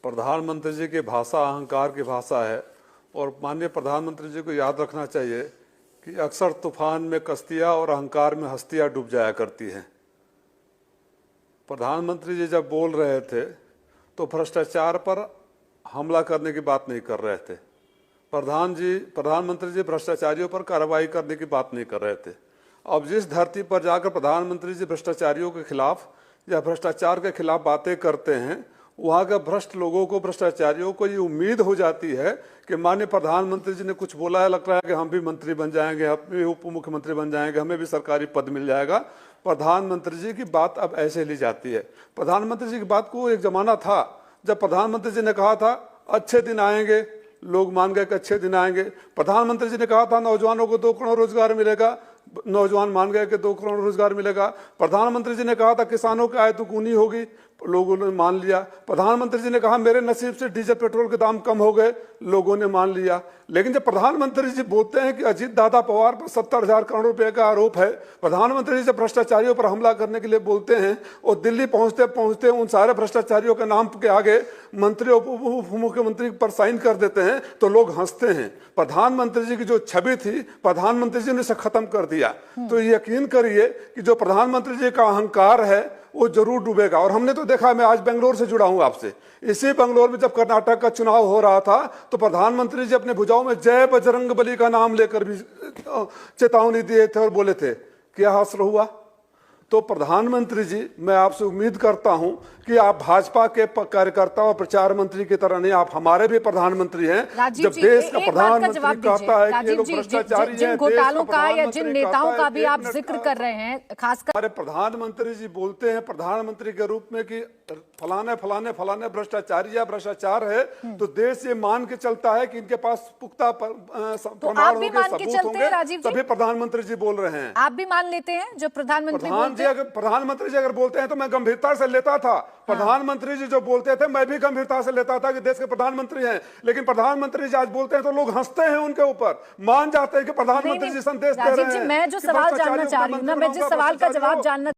प्रधानमंत्री जी की भाषा अहंकार की भाषा है और माननीय प्रधानमंत्री जी को याद रखना चाहिए कि अक्सर तूफान में कश्तियां और अहंकार में हस्तियां डूब जाया करती हैं। प्रधानमंत्री जी जब बोल रहे थे तो भ्रष्टाचार पर हमला करने की बात नहीं कर रहे थे। प्रधानमंत्री जी भ्रष्टाचारियों पर कार्रवाई करने की बात नहीं कर रहे थे। अब जिस धरती पर जाकर प्रधानमंत्री जी भ्रष्टाचारियों के खिलाफ या भ्रष्टाचार के खिलाफ बातें करते हैं, वहाँ के भ्रष्ट लोगों को, भ्रष्टाचारियों को ये उम्मीद हो जाती है कि माननीय प्रधानमंत्री जी ने कुछ बोला है, लग रहा है कि हम भी मंत्री बन जाएंगे, हम भी उप मुख्यमंत्री बन जाएंगे, हमें भी सरकारी पद मिल जाएगा। प्रधानमंत्री जी की बात अब ऐसे ली जाती है। प्रधानमंत्री जी की बात को एक जमाना था जब प्रधानमंत्री जी ने कहा था अच्छे दिन आएंगे, लोग मान गए कि अच्छे दिन आएंगे। प्रधानमंत्री जी ने कहा था नौजवानों को 2 करोड़ रोजगार मिलेगा, नौजवान मान गए कि 2 करोड़ रोजगार मिलेगा। प्रधानमंत्री जी ने कहा था किसानों की आय दुगुनी होगी, लोगों ने मान लिया। प्रधानमंत्री जी ने कहा मेरे नसीब से डीजल पेट्रोल के दाम कम हो गए, लोगों ने मान लिया। लेकिन जब प्रधानमंत्री जी बोलते हैं कि अजीत दादा पवार पर 70,000 करोड़ रुपए का आरोप है, प्रधानमंत्री जी जब भ्रष्टाचारियों पर हमला करने के लिए बोलते हैं और दिल्ली पहुंचते पहुंचते उन सारे भ्रष्टाचारियों के नाम के आगे मंत्री उप मुख्यमंत्री पर साइन कर देते हैं तो लोग हंसते हैं। प्रधानमंत्री जी की जो छवि थी, प्रधानमंत्री जी ने इसे खत्म कर दिया। तो यकीन करिए कि जो प्रधानमंत्री जी का अहंकार है वो जरूर डूबेगा। और हमने तो देखा, मैं आज बेंगलोर से जुड़ा हूं आपसे, इसी बेंगलोर में जब कर्नाटक का चुनाव हो रहा था तो प्रधानमंत्री जी अपने भुजाओं में जय बजरंगबली का नाम लेकर भी चेतावनी दिए थे और बोले थे। क्या हासिल हुआ? तो प्रधानमंत्री जी, मैं आपसे उम्मीद करता हूं कि आप भाजपा के कार्यकर्ता और प्रचार मंत्री की तरह नहीं, आप हमारे भी प्रधानमंत्री हैं। जब देश का प्रधानमंत्री कहता है कि ये लोग भ्रष्टाचारी हैं, जिन घोटालों का या जिन नेताओं का भी आप जिक्र कर रहे हैं, खासकर हमारे प्रधानमंत्री जी बोलते हैं प्रधानमंत्री के रूप में कि फलाने फलाने फलाने भ्रष्टाचारी या भ्रष्टाचार है, तो देश ये मान के चलता है कि इनके पास पुख्ता प्रमाण होंगे, सबूत होंगे, तभी प्रधानमंत्री जी बोल रहे हैं। आप भी मान लेते हैं जो प्रधानमंत्री जी अगर बोलते हैं तो मैं गंभीरता से लेता था। प्रधानमंत्री जी जो बोलते थे मैं भी गंभीरता से लेता था कि देश के प्रधानमंत्री हैं। लेकिन प्रधानमंत्री जी आज बोलते हैं तो लोग हंसते हैं, उनके ऊपर मान जाते हैं कि प्रधानमंत्री जी संदेश दे रहे हैं। मैं जो सवाल जानना चाह रही हूँ ना, मैं जिस सवाल का जवाब जानना